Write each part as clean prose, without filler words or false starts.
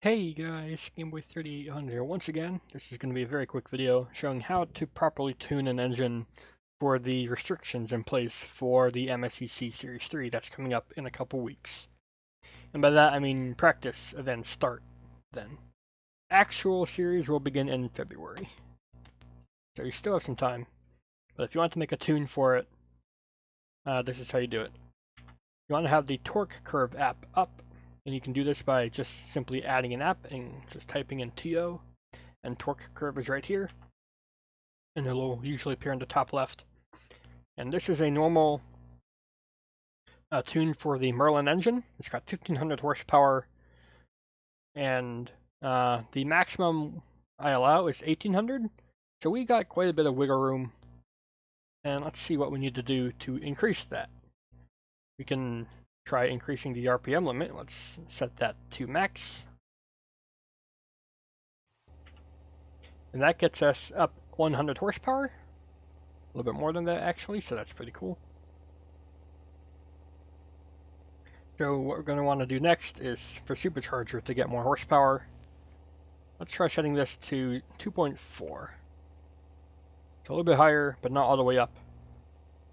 Hey guys, Gameboy3800 here once again. This is going to be a very quick video showing how to properly tune an engine for the restrictions in place for the MSEC Series 3 that's coming up in a couple weeks. And by that I mean practice events start then. Actual series will begin in February. So you still have some time. But if you want to make a tune for it, this is how you do it. You want to have the torque curve app up. And you can do this by just simply adding an app and just typing in TO, and torque curve is right here, and it'll usually appear in the top left. And this is a normal tune for the Merlin engine. It's got 1500 horsepower, and the maximum I allow is 1800. So we got quite a bit of wiggle room. And let's see what we need to do to increase that. We can try increasing the RPM limit. Let's set that to max. And that gets us up 100 horsepower. A little bit more than that actually, so that's pretty cool. So what we're going to want to do next is for supercharger to get more horsepower. Let's try setting this to 2.4. It's a little bit higher, but not all the way up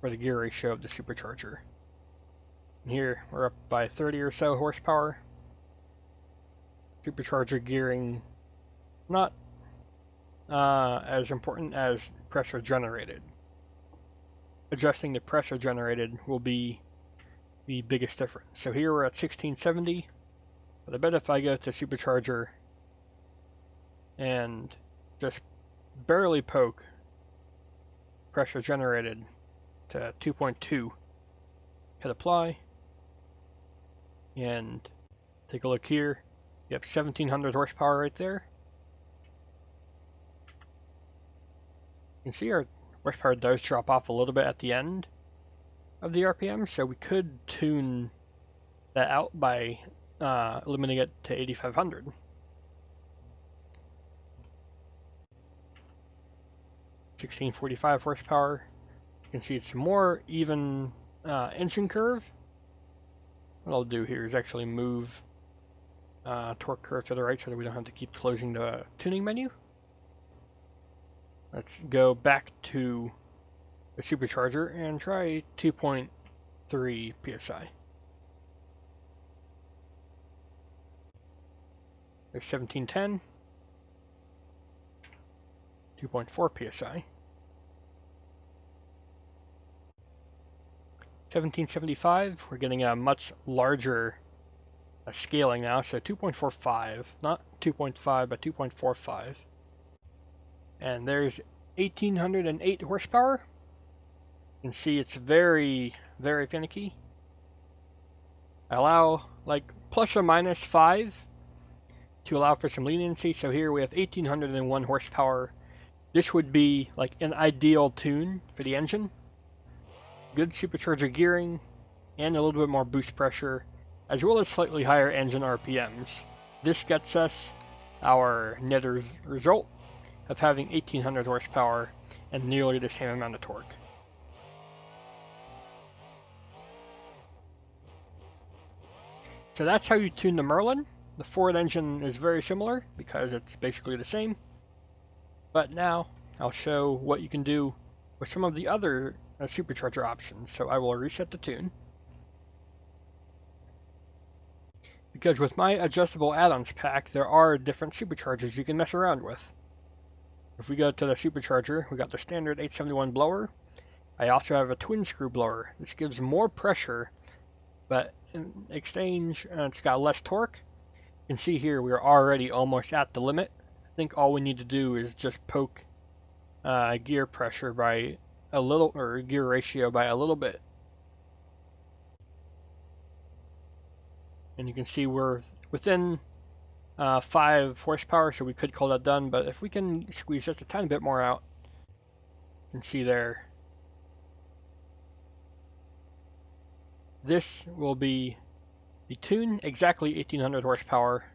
for the gear ratio of the supercharger. And here we're up by 30 or so horsepower. Supercharger gearing not as important as pressure generated. Adjusting the pressure generated will be the biggest difference. So here we're at 1670, but I bet if I go to supercharger and just barely poke pressure generated to 2.2, hit apply, and take a look here. You have 1700 horsepower right there. You can see our horsepower does drop off a little bit at the end of the RPM, so we could tune that out by limiting it to 8500. $1645 horsepower. You can see it's more even engine curve. What I'll do here is actually move torque curve to the right so that we don't have to keep closing the tuning menu. Let's go back to the supercharger and try 2.3 psi. There's 1710, 2.4 psi. 1775, we're getting a much larger scaling now, so 2.45, not 2.5, but 2.45. And there's 1808 horsepower. You can see it's very, very finicky. I allow like plus or minus 5 to allow for some leniency. So here we have 1801 horsepower. This would be like an ideal tune for the engine. Good supercharger gearing, and a little bit more boost pressure, as well as slightly higher engine RPMs. This gets us our net result of having 1800 horsepower and nearly the same amount of torque. So that's how you tune the Merlin. The Ford engine is very similar because it's basically the same. But now I'll show what you can do with some of the other supercharger options. So I will reset the tune. Because with my adjustable add-ons pack, there are different superchargers you can mess around with. If we go to the supercharger, we got the standard 871 blower. I also have a twin screw blower. This gives more pressure, but in exchange, it's got less torque. You can see here we are already almost at the limit. I think all we need to do is just poke gear pressure by a little, or gear ratio by a little bit. And you can see we're within 5 horsepower, so we could call that done, but if we can squeeze just a tiny bit more out, you can see there, this will be the tune, exactly 1800 horsepower.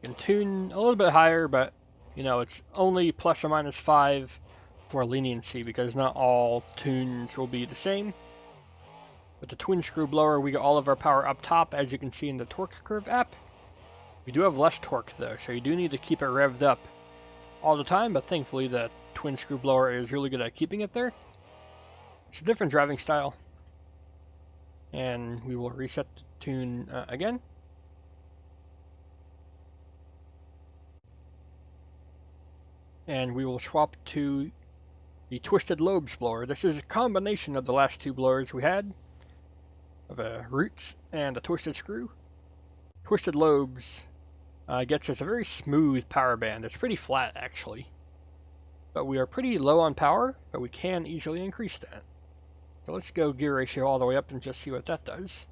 You can tune a little bit higher, but you know, it's only plus or minus 5 for leniency because not all tunes will be the same. With the twin screw blower, we get all of our power up top, as you can see in the torque curve app. We do have less torque though, so you do need to keep it revved up all the time, but thankfully the twin screw blower is really good at keeping it there. It's a different driving style. And we will reset the tune again. And we will swap to the Twisted Lobes blower. This is a combination of the last two blowers we had, of a roots and a twisted screw. Twisted Lobes gets us a very smooth power band. It's pretty flat actually, but we are pretty low on power, but we can easily increase that. So let's go gear ratio all the way up and just see what that does.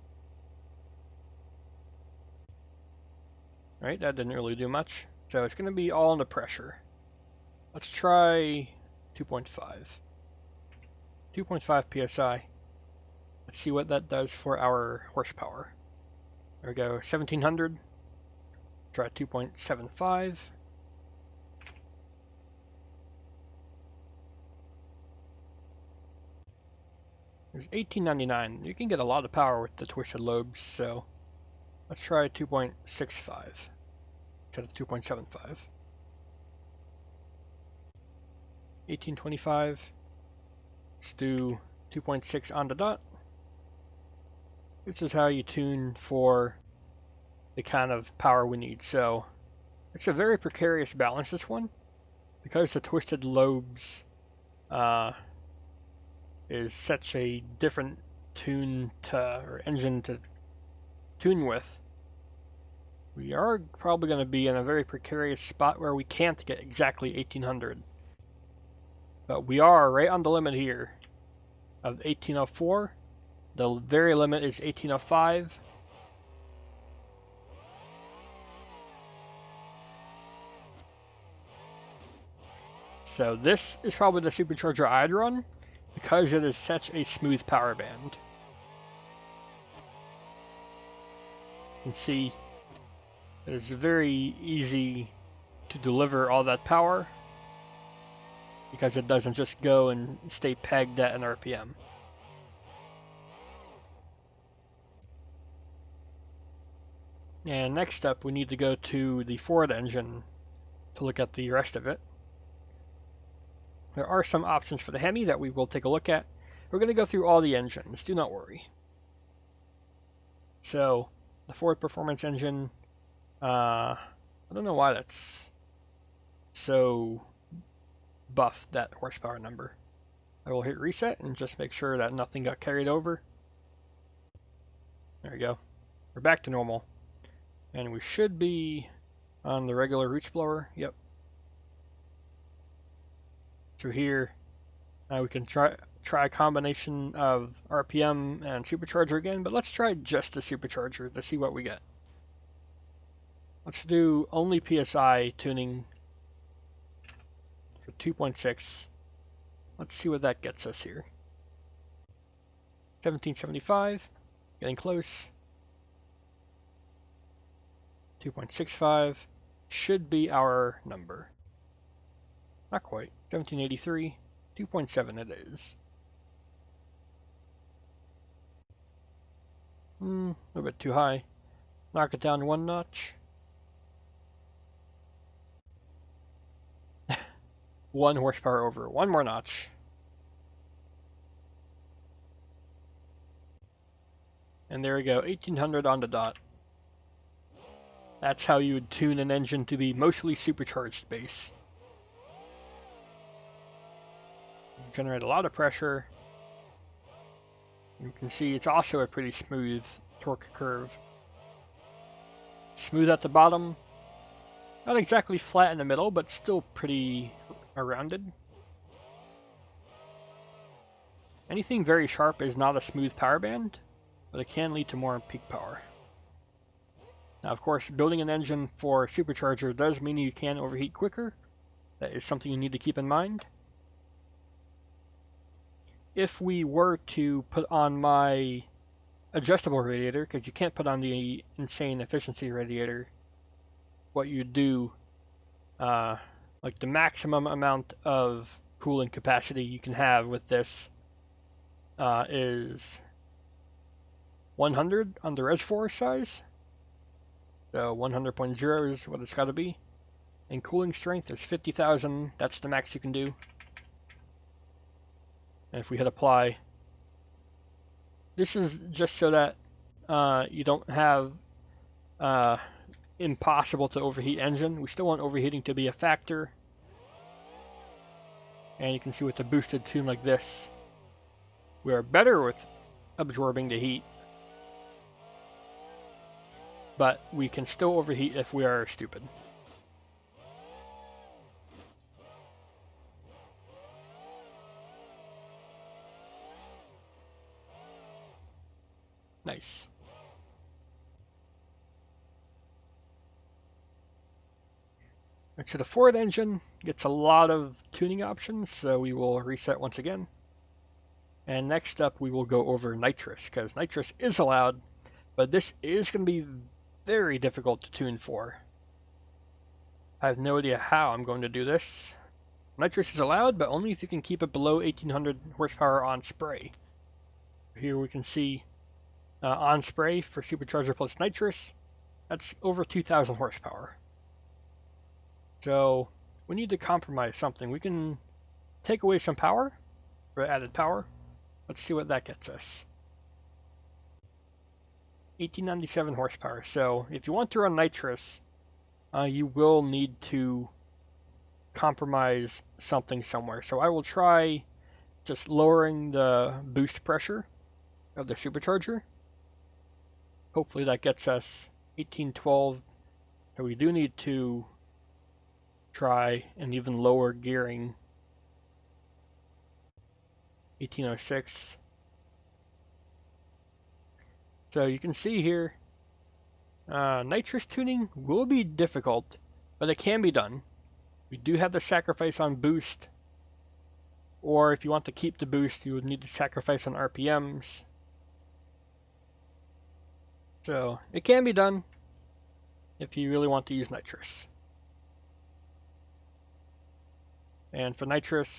Right, that didn't really do much. So it's going to be all in the pressure. Let's try 2.5. 2.5 psi. Let's see what that does for our horsepower. There we go, 1700. Try 2.75. There's 1899. You can get a lot of power with the Twisted Lobes, so let's try 2.65 instead of 2.75. 1825. Let's do 2.6 on the dot. This is how you tune for the kind of power we need. So it's a very precarious balance, this one, because the Twisted Lobes is such a different tune to, or engine to tune with. We are probably going to be in a very precarious spot where we can't get exactly 1800. But we are right on the limit here of 1804. The very limit is 1805. So this is probably the supercharger I'd run because it is such a smooth power band. You can see it is very easy to deliver all that power because it doesn't just go and stay pegged at an RPM. And next up, we need to go to the Ford engine to look at the rest of it. There are some options for the Hemi that we will take a look at. We're going to go through all the engines, do not worry. So, the Ford Performance engine, I don't know why that's so buff, that horsepower number. I will hit reset and just make sure that nothing got carried over. There we go. We're back to normal. And we should be on the regular roots blower. Yep. So here we can try a combination of RPM and supercharger again, but let's try just the supercharger to see what we get. Let's do only PSI tuning for 2.6. Let's see what that gets us here. 1775, getting close. 2.65 should be our number. Not quite. 1783, 2.7 it is. A little bit too high. Knock it down one notch. 1 horsepower over. One more notch. And there we go, 1800 on the dot. That's how you would tune an engine to be mostly supercharged base. Generate a lot of pressure. You can see it's also a pretty smooth torque curve. Smooth at the bottom. Not exactly flat in the middle, but still pretty rounded. Anything very sharp is not a smooth power band, but it can lead to more peak power. Now, of course, building an engine for supercharger does mean you can overheat quicker. That is something you need to keep in mind. If we were to put on my adjustable radiator, because you can't put on the insane efficiency radiator, what you do, like the maximum amount of cooling capacity you can have with this is 100 on the reservoir size. So 100.0 is what it's got to be. And cooling strength is 50,000. That's the max you can do. And if we hit apply, this is just so that you don't have impossible to overheat engine. We still want overheating to be a factor. And you can see with a boosted tune like this, we are better with absorbing the heat. But we can still overheat if we are stupid. Nice. So the Ford engine gets a lot of tuning options, so we will reset once again. And next up we will go over Nitrous, because Nitrous is allowed, but this is going to be very difficult to tune for. I have no idea how I'm going to do this. Nitrous is allowed, but only if you can keep it below 1800 horsepower on spray. Here we can see on spray for supercharger plus nitrous, that's over 2000 horsepower. So we need to compromise something. We can take away some power for added power. Let's see what that gets us. 1897 horsepower. So if you want to run nitrous, you will need to compromise something somewhere. So I will try just lowering the boost pressure of the supercharger. Hopefully that gets us 1812. So we do need to try an even lower gearing. 1806. So you can see here, nitrous tuning will be difficult, but it can be done. We do have the sacrifice on boost, or if you want to keep the boost, you would need to sacrifice on RPMs. So it can be done if you really want to use nitrous. And for nitrous,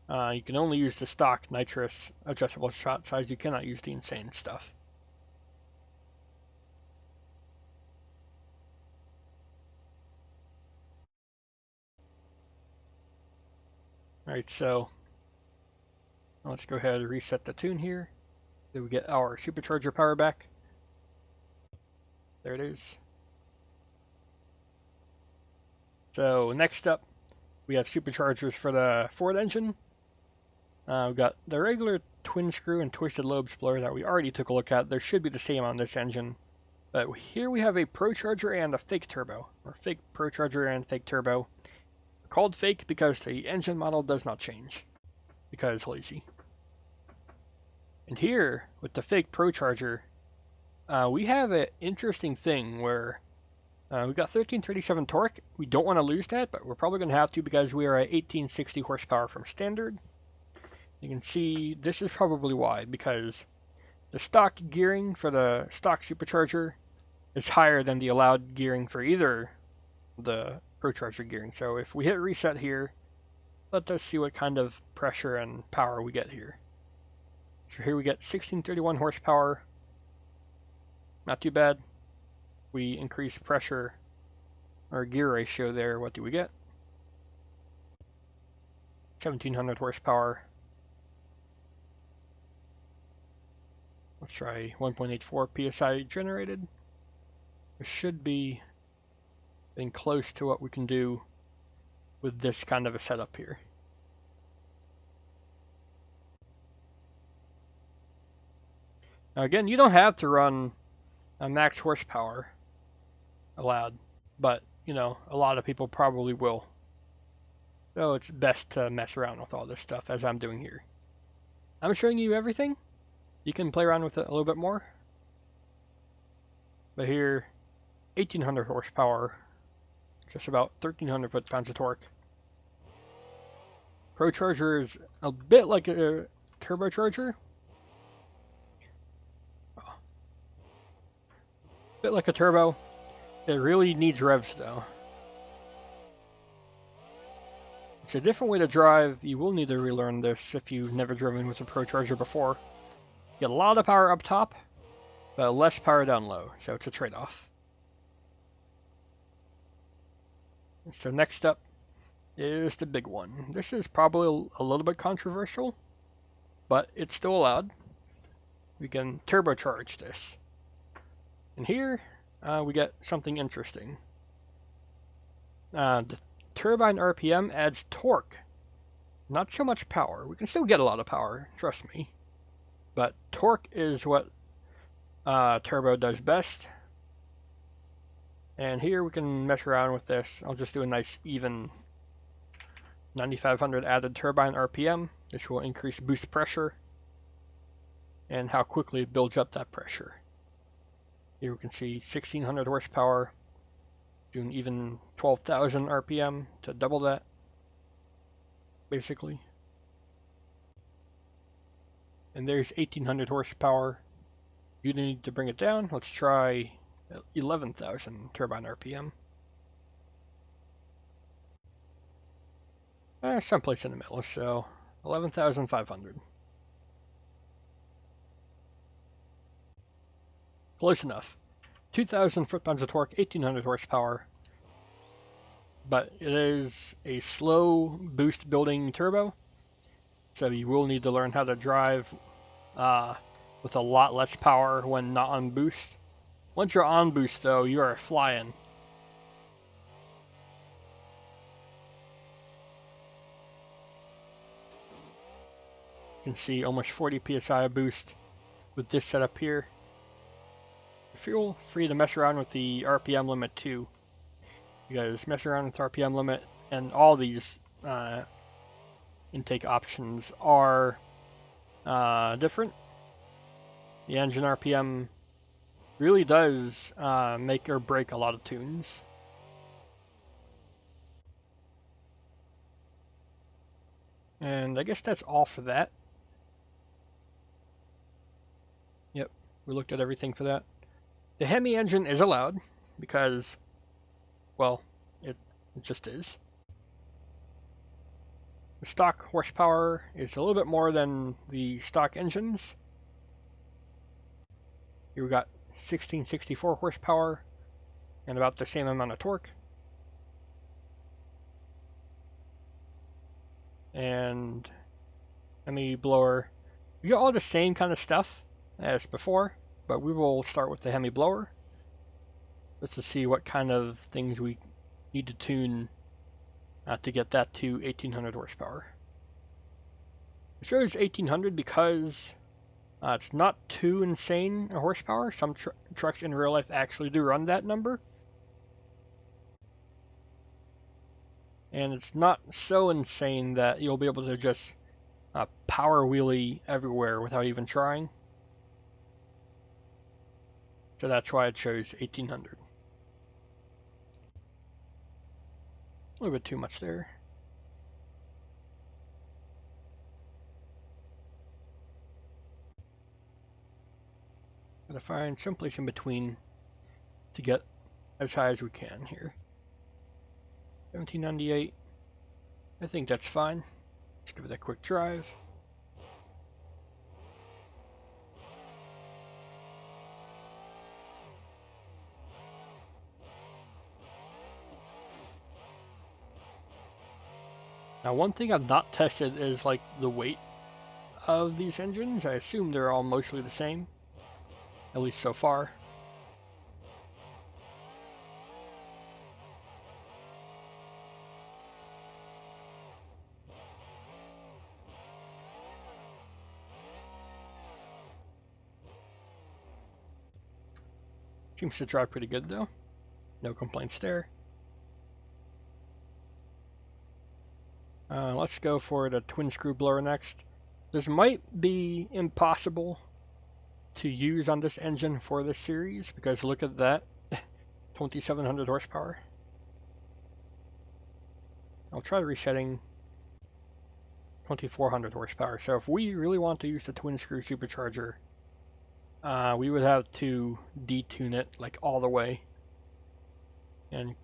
you can only use the stock nitrous adjustable shot size. You cannot use the insane stuff. Alright, so let's go ahead and reset the tune here. Then we get our supercharger power back. There it is. So next up, we have superchargers for the Ford engine. We've got the regular twin screw and twisted lobe explorer that we already took a look at. There should be the same on this engine. But here we have a ProCharger and a fake turbo, or fake ProCharger and fake turbo. They're called fake because the engine model does not change, because lazy. And here, with the fake ProCharger, we have an interesting thing where we've got 1337 torque. We don't want to lose that, but we're probably going to have to because we are at 1860 horsepower from standard. You can see this is probably why, because the stock gearing for the stock supercharger is higher than the allowed gearing for either the ProCharger gearing. So if we hit reset here, let us see what kind of pressure and power we get here. So here we get 1631 horsepower. Not too bad. We increase pressure or gear ratio there. What do we get? 1700 horsepower. Let's try 1.84 psi generated. It should be getting close to what we can do with this kind of a setup here. Now again, you don't have to run a max horsepower allowed, but you know, a lot of people probably will. So it's best to mess around with all this stuff as I'm doing here. I'm showing you everything. You can play around with it a little bit more. But here, 1800 horsepower, just about 1300 foot-pounds of torque. ProCharger is a bit like a turbocharger. A bit like a turbo. It really needs revs though. It's a different way to drive. You will need to relearn this if you've never driven with a ProCharger before. Get a lot of power up top, but less power down low, so it's a trade-off. So next up is the big one. This is probably a little bit controversial, but it's still allowed. We can turbocharge this. And here we get something interesting. The turbine RPM adds torque, not so much power. We can still get a lot of power, trust me. But torque is what turbo does best. And here we can mess around with this. I'll just do a nice even 9500 added turbine RPM. This will increase boost pressure and how quickly it builds up that pressure. Here we can see 1600 horsepower, doing even 12,000 RPM to double that, basically. And there's 1800 horsepower. You need to bring it down. Let's try 11,000 turbine RPM. Someplace in the middle, so 11,500. Close enough. 2,000 foot-pounds of torque, 1,800 horsepower. But it is a slow boost building turbo, so you will need to learn how to drive with a lot less power when not on boost. Once you're on boost, though, you are flying. You can see almost 40 psi of boost with this setup here. Feel free to mess around with the RPM limit too. You guys mess around with RPM limit, and all these intake options are different. The engine RPM really does make or break a lot of tunes. And I guess that's all for that. Yep, we looked at everything for that. The hemi engine is allowed because, well, it just is. The stock horsepower is a little bit more than the stock engines. Here we got 1664 horsepower and about the same amount of torque. And hemi blower. We got all the same kind of stuff as before, but we will start with the hemi blower just to see what kind of things we need to tune to get that to 1800 horsepower. It shows 1800 because it's not too insane a horsepower. Some trucks in real life actually do run that number. And it's not so insane that you'll be able to just power wheelie everywhere without even trying. So that's why it shows 1800. A little bit too much there. Gotta find someplace in between to get as high as we can here. 1798. I think that's fine. Let's give it a quick drive. Now, one thing I've not tested is like the weight of these engines. I assume they're all mostly the same, at least so far. Seems to drive pretty good though. No complaints there. Let's go for the twin screw blower next. This might be impossible to use on this engine for this series because look at that, 2700 horsepower. I'll try resetting 2400 horsepower. So if we really want to use the twin screw supercharger, we would have to detune it like all the way. And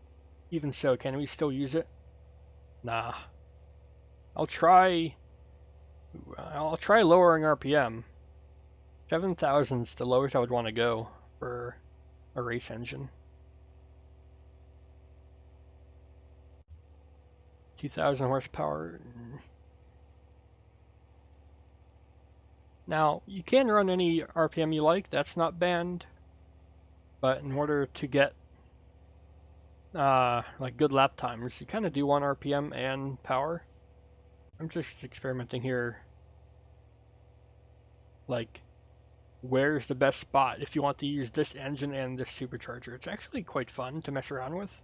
even so, can we still use it? Nah. I'll try lowering RPM. 7,000 is the lowest I would want to go for a race engine. 2,000 horsepower. Now, you can run any RPM you like, that's not banned, but in order to get like good lap times, you kind of do want RPM and power. I'm just experimenting here, like where's the best spot if you want to use this engine and this supercharger. It's actually quite fun to mess around with.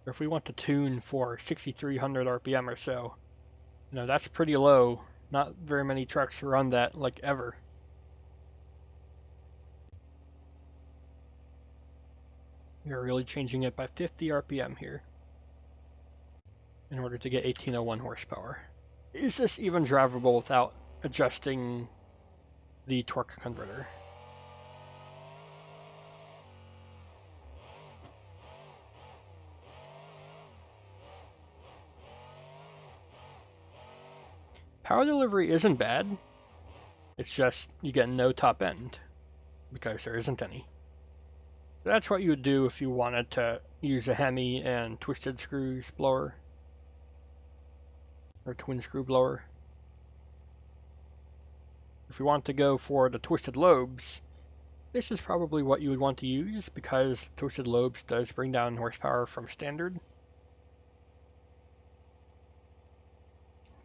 Or if we want to tune for 6,300 RPM or so, you know, that's pretty low. Not very many trucks run that, like, ever. You're really changing it by 50 RPM here in order to get 1801 horsepower. Is this even drivable without adjusting the torque converter? Power delivery isn't bad. It's just you get no top end because there isn't any. That's what you would do if you wanted to use a hemi and twisted screws blower or twin screw blower. If you want to go for the twisted lobes, this is probably what you would want to use because twisted lobes does bring down horsepower from standard.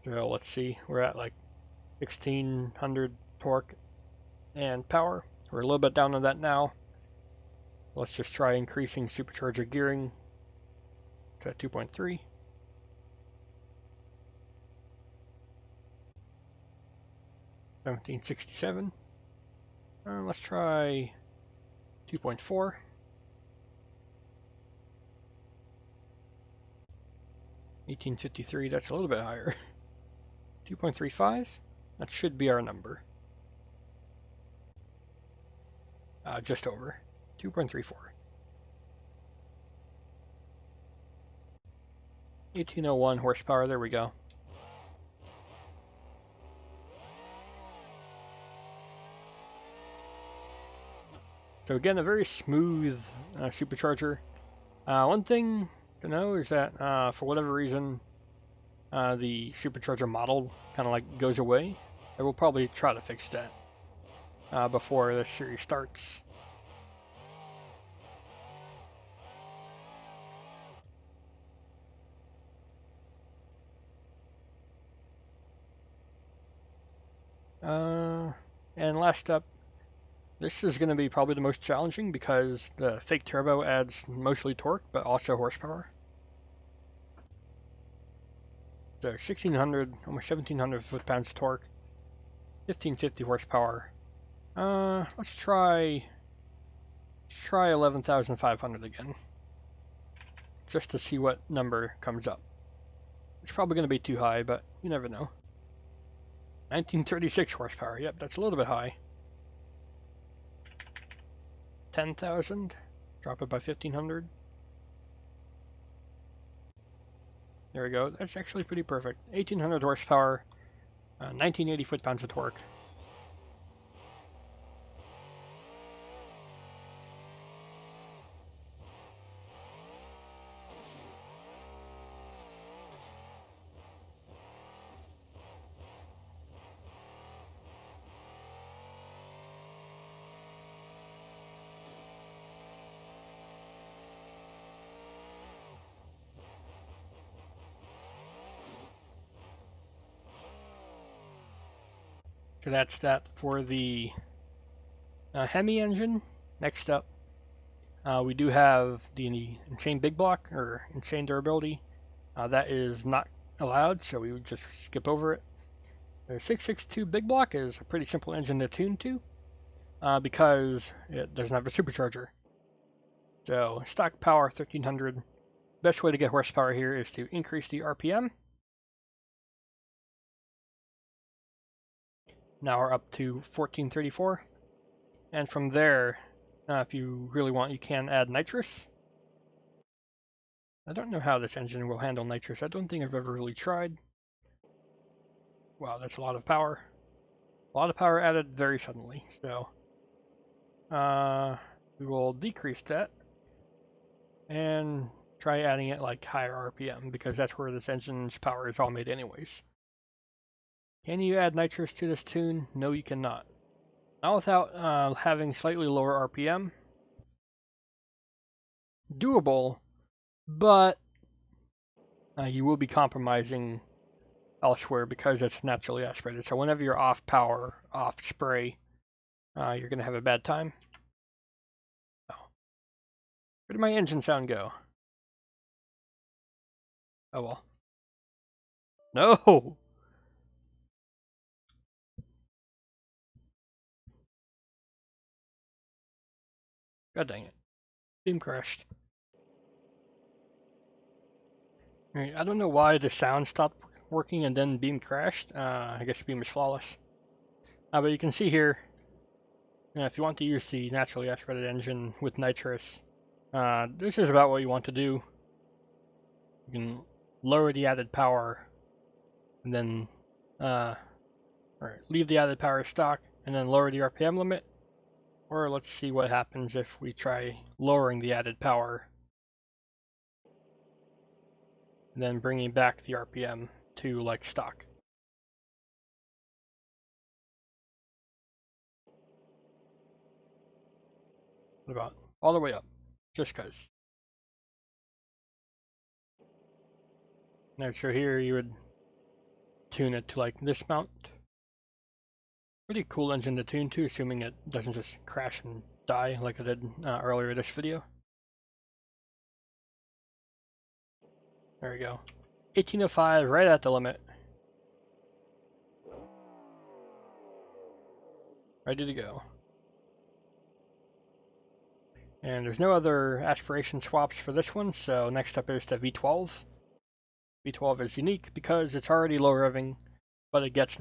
So let's see, we're at like 1,600 torque and power. We're a little bit down on that now. Let's just try increasing supercharger gearing to 2.3. $17.67. Let's try 2.4. $18.53, that's a little bit higher. 2.35, that should be our number. Just over. 2.34. 1801 horsepower, there we go. So again, a very smooth supercharger. One thing to know is that for whatever reason, the supercharger model kind of like goes away. I will probably try to fix that before the series starts. And last up, this is going to be probably the most challenging because the fake turbo adds mostly torque, but also horsepower. So 1,600, almost 1,700 foot-pounds of torque, 1,550 horsepower. Let's try 11,500 again, just to see what number comes up. It's probably going to be too high, but you never know. 1936 horsepower, yep, that's a little bit high. 10,000, drop it by 1,500. There we go, that's actually pretty perfect. 1,800 horsepower, 1980 foot-pounds of torque. So that's that for the hemi engine. Next up, we do have the Enchained Big Block, or Enchained Durability. That is not allowed, so we would just skip over it. The 662 Big Block is a pretty simple engine to tune to, because it doesn't have a supercharger. So stock power 1,300. Best way to get horsepower here is to increase the RPM. Now we're up to 1434. And from there, if you really want, you can add nitrous. I don't know how this engine will handle nitrous. I don't think I've ever really tried. Wow, that's a lot of power. A lot of power added very suddenly. So we will decrease that. And try adding it like higher RPM, because that's where this engine's power is all made anyways. Can you add nitrous to this tune? No, you cannot. Not without having slightly lower RPM. Doable, but you will be compromising elsewhere because it's naturally aspirated. So whenever you're off power, off spray, you're going to have a bad time. Oh. Where did my engine sound go? Oh well. No! God dang it. Beam crashed. Right, I don't know why the sound stopped working and then Beam crashed. I guess Beam is flawless. But you can see here, if you want to use the naturally aspirated engine with nitrous, this is about what you want to do. You can lower the added power, and then or leave the added power stock, and then lower the RPM limit. Or let's see what happens if we try lowering the added power, and then bringing back the RPM to like stock. What about all the way up? Just cause. Now, so here you would tune it to like this mount. Pretty cool engine to tune to, assuming it doesn't just crash and die like I did earlier this video. There we go. 1805, right at the limit. Ready to go. And there's no other aspiration swaps for this one, so next up is the V12. V12 is unique because it's already low revving, but it gets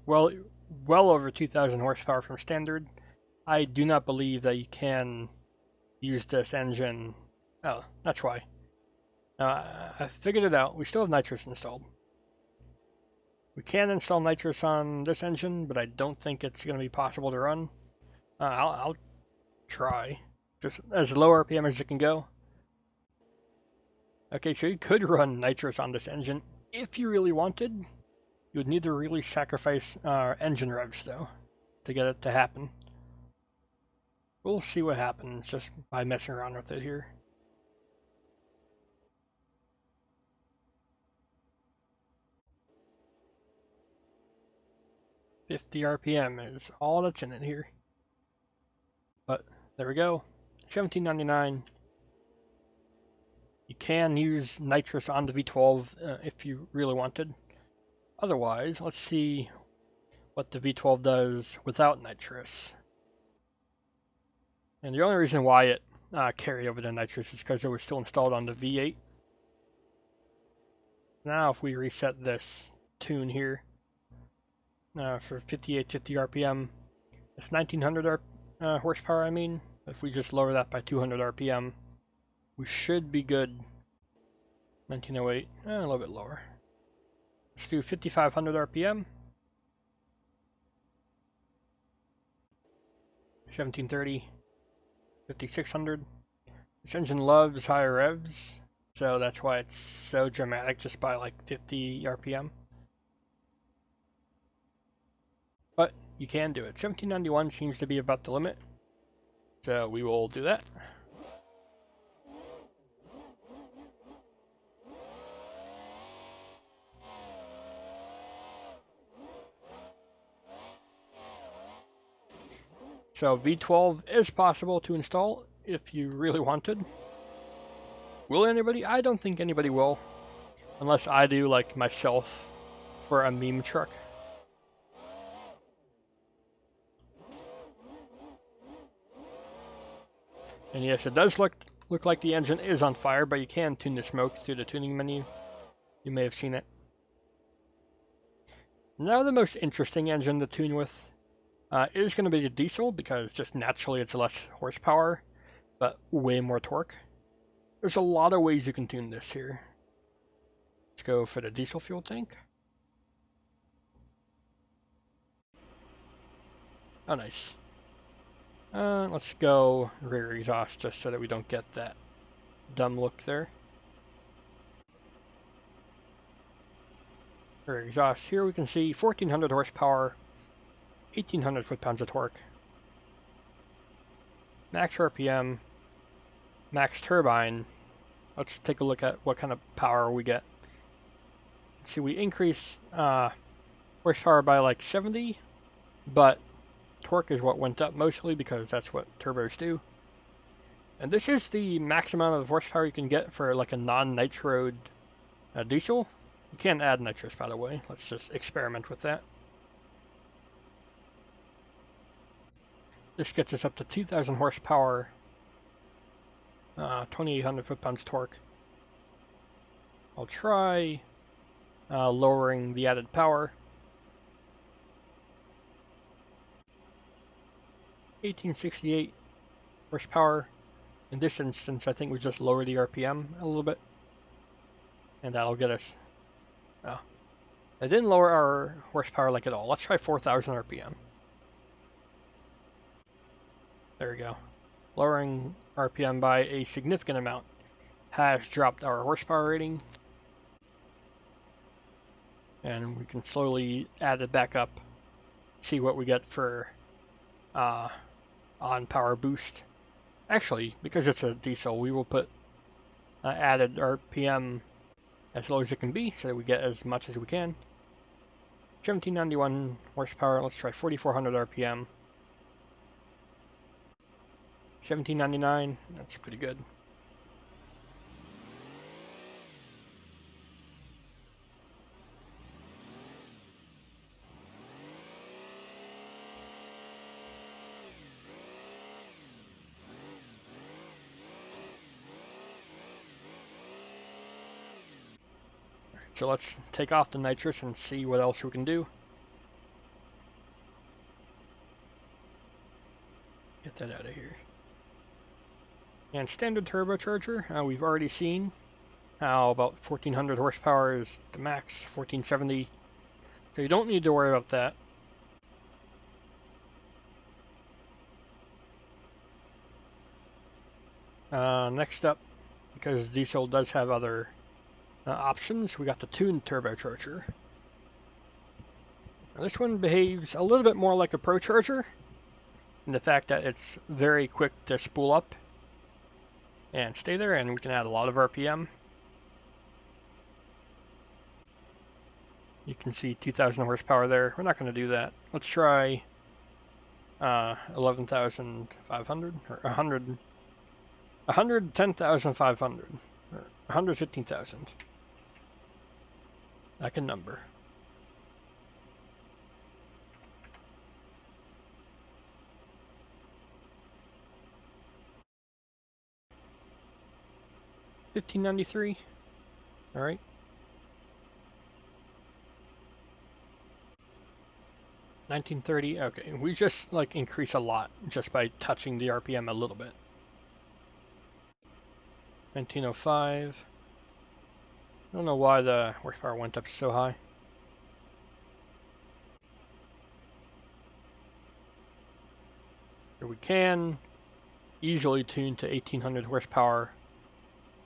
well over 2,000 horsepower from standard. I do not believe that you can use this engine. Oh, that's why. I figured it out. We still have nitrous installed. We can install nitrous on this engine, but I don't think it's going to be possible to run. I'll try. Just as low RPM as it can go. Okay, so you could run nitrous on this engine if you really wanted. You would need to really sacrifice engine revs, though, to get it to happen. We'll see what happens just by messing around with it here. "50 RPM is all that's in it here. But there we go. $17.99. You can use nitrous on the V12 if you really wanted. Otherwise, let's see what the V12 does without nitrous. And the only reason why it carried over to nitrous is because it was still installed on the V8. Now if we reset this tune here for 5850 RPM, it's 1900 horsepower, I mean. If we just lower that by 200 RPM, we should be good. 1908, a little bit lower. Let's do 5500 RPM. 1730, 5600. This engine loves higher revs, so that's why it's so dramatic just by like 50 RPM. But you can do it. 1791 seems to be about the limit, so we will do that. So V12 is possible to install if you really wanted. Will anybody? I don't think anybody will, unless I do like myself for a meme truck. And yes, it does look like the engine is on fire, but you can tune the smoke through the tuning menu. You may have seen it. Now the most interesting engine to tune with is going to be the diesel, because just naturally it's less horsepower, but way more torque. There's a lot of ways you can tune this here. Let's go for the diesel fuel tank. Oh, nice. Let's go rear exhaust just so that we don't get that. dumb look there. For exhaust, here we can see 1400 horsepower, 1800 foot-pounds of torque, max RPM, max turbine. Let's take a look at what kind of power we get. See, we increase horsepower by like 70, but torque is what went up mostly because that's what turbos do. And this is the max amount of horsepower you can get for like a non-nitroed diesel. You can add nitrous, by the way. Let's just experiment with that. This gets us up to 2,000 horsepower, 2,800 foot-pounds torque. I'll try lowering the added power. 1868 horsepower. In this instance, I think we just lower the RPM a little bit, and that'll get us. Oh, I didn't lower our horsepower like at all. Let's try 4,000 RPM. There we go. Lowering RPM by a significant amount has dropped our horsepower rating, and we can slowly add it back up, see what we get for on power boost. Actually, because it's a diesel, we will put added RPM as low as it can be so that we get as much as we can. 1791 horsepower, let's try 4,400 RPM. 1799, that's pretty good. So let's take off the nitrous and see what else we can do. Get that out of here. And standard turbocharger, we've already seen how about 1400 horsepower is the max, 1470. So you don't need to worry about that. Next up, because diesel does have other options, we got the tuned turbocharger. Now, this one behaves a little bit more like a procharger in the fact that it's very quick to spool up and stay there, and we can add a lot of RPM. You can see 2,000 horsepower there. We're not going to do that. Let's try 11,500 or 110,500 or 115,000. I can number. $15.93. All right. $19.30. Okay, we just like increase a lot just by touching the RPM a little bit. 1905. I don't know why the horsepower went up so high. Here we can easily tune to 1800 horsepower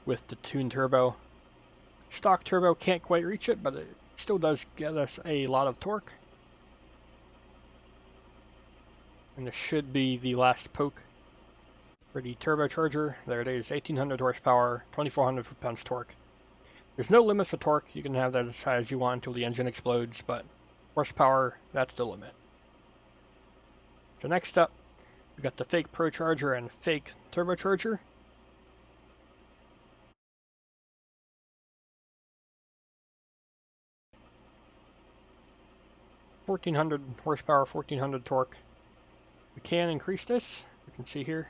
with the tuned turbo. Stock turbo can't quite reach it, but it still does get us a lot of torque. And this should be the last poke for the turbocharger. There it is, 1800 horsepower, 2400 foot-pounds torque. There's no limit for torque. You can have that as high as you want until the engine explodes, but horsepower, that's the limit. So next up, we got the fake procharger and fake turbocharger. $1,400 horsepower, 1400 torque. We can increase this. You can see here.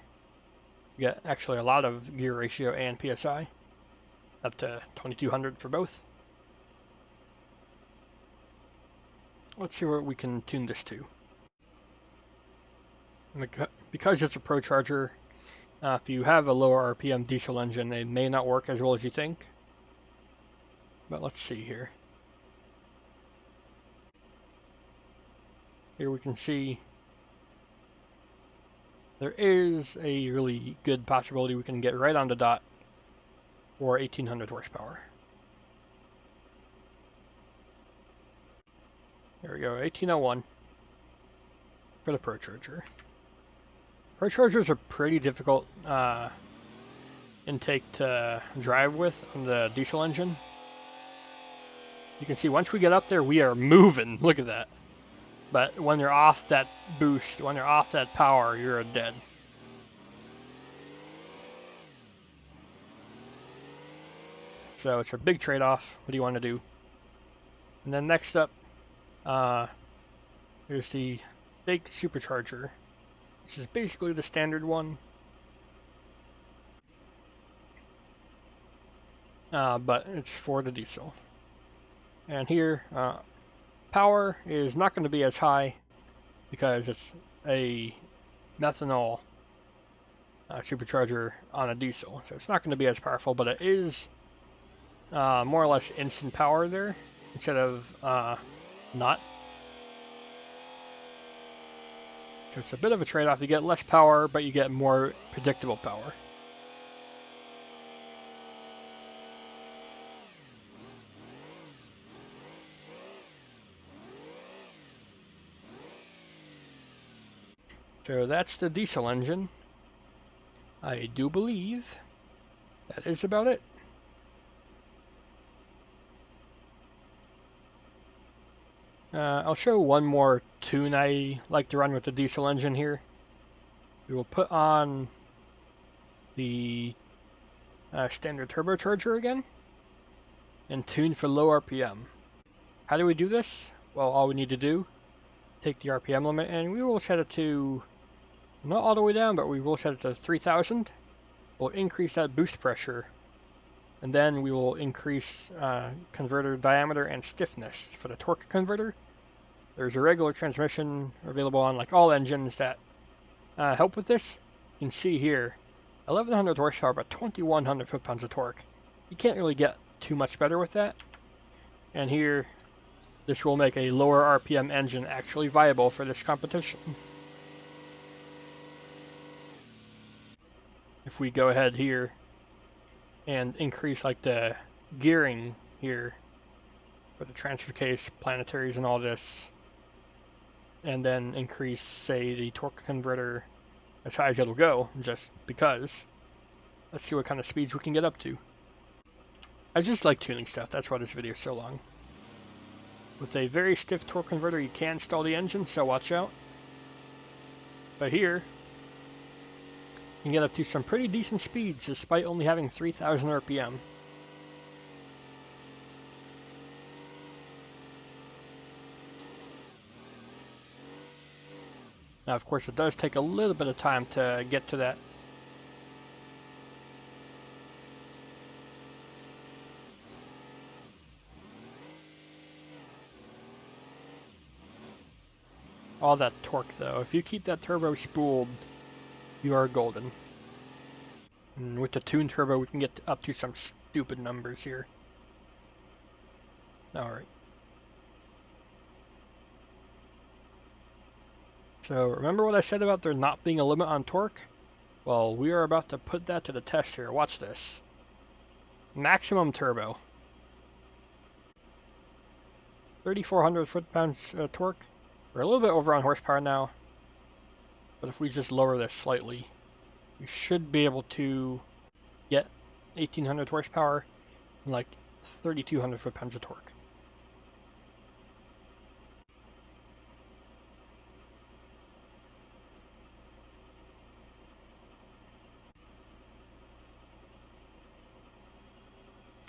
We get actually a lot of gear ratio and PSI. Up to 2200 for both. Let's see what we can tune this to. Because it's a procharger, if you have a lower RPM diesel engine, it may not work as well as you think. But let's see here. Here we can see there is a really good possibility we can get right on the dot or 1800 horsepower. There we go, 1801 for the ProCharger. ProChargers are pretty difficult intake to drive with on the diesel engine. You can see once we get up there, we are moving. Look at that. But when they're off that boost, when they're off that power, you're dead. So it's a big trade-off. What do you want to do? And then next up, there's the big supercharger, which is basically the standard one. But it's for the diesel. And here, power is not going to be as high because it's a methanol supercharger on a diesel. So it's not going to be as powerful, but it is more or less instant power there instead of not. So it's a bit of a trade-off. You get less power, but you get more predictable power. So that's the diesel engine. I do believe that is about it. I'll show one more tune I like to run with the diesel engine here. We will put on the standard turbocharger again and tune for low RPM. How do we do this? Well, all we need to do, take the RPM limit and we will set it to, not all the way down, but we will set it to 3000. We'll increase that boost pressure, and then we will increase converter diameter and stiffness for the torque converter. There's a regular transmission available on like all engines that help with this. You can see here, 1100 horsepower but 2100 foot-pounds of torque. You can't really get too much better with that. And here, this will make a lower RPM engine actually viable for this competition. If we go ahead here and increase like the gearing here for the transfer case, planetaries and all this, and then increase, say, the torque converter as high as it'll go, just because. Let's see what kind of speeds we can get up to. I just like tuning stuff, that's why this video is so long. With a very stiff torque converter you can stall the engine, so watch out. But here, you can get up to some pretty decent speeds despite only having 3000 RPM. Now, of course, it does take a little bit of time to get to that. All that torque, though. If you keep that turbo spooled, you are golden. And with the tuned turbo, we can get up to some stupid numbers here. Alright. So, remember what I said about there not being a limit on torque? Well, we are about to put that to the test here. Watch this. Maximum turbo. 3,400 foot-pounds torque. We're a little bit over on horsepower now. But if we just lower this slightly, we should be able to get 1,800 horsepower and like 3,200 foot-pounds of torque.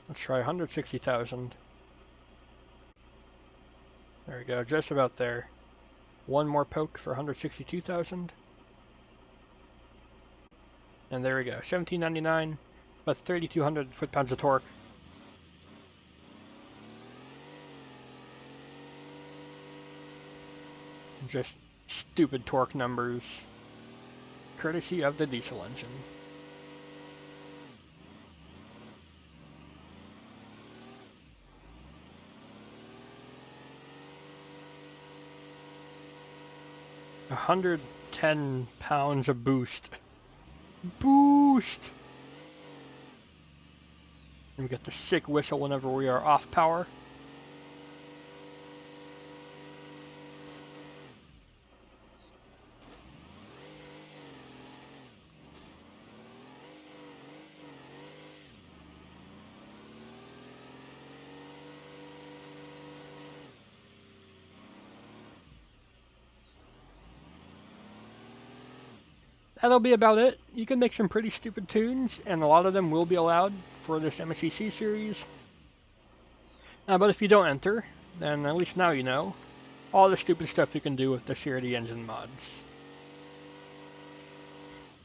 Let's try 160,000. There we go, just about there. One more poke for 162,000. And there we go, 1799, but 3,200 foot-pounds of torque. Just stupid torque numbers, courtesy of the diesel engine. £110 of boost. Boost! And we get the sick whistle whenever we are off power. That'll be about it. You can make some pretty stupid tunes, and a lot of them will be allowed for this MSCC series. But if you don't enter, then at least now you know all the stupid stuff you can do with the CRD engine mods.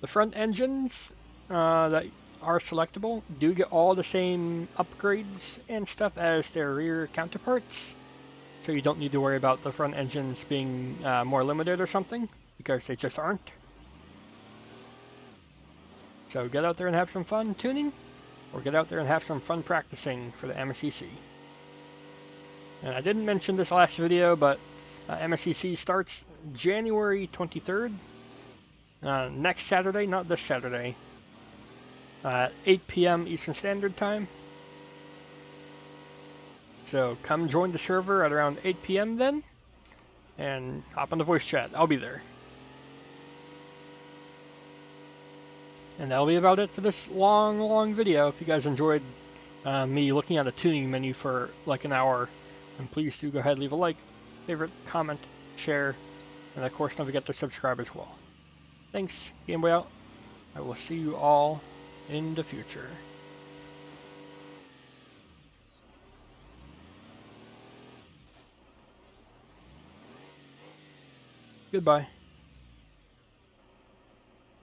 The front engines that are selectable do get all the same upgrades and stuff as their rear counterparts, so you don't need to worry about the front engines being more limited or something, because they just aren't. So get out there and have some fun tuning, or get out there and have some fun practicing for the MSCC. And I didn't mention this last video, but MSCC starts January 23rd, next Saturday, not this Saturday, at 8 p.m. Eastern Standard Time. So come join the server at around 8 p.m. then, and hop on the voice chat. I'll be there. And that'll be about it for this long video. If you guys enjoyed me looking at a tuning menu for like an hour, then please do go ahead and leave a like, favorite, comment, share, and of course don't forget to subscribe as well. Thanks, Game Boy out. I will see you all in the future. Goodbye.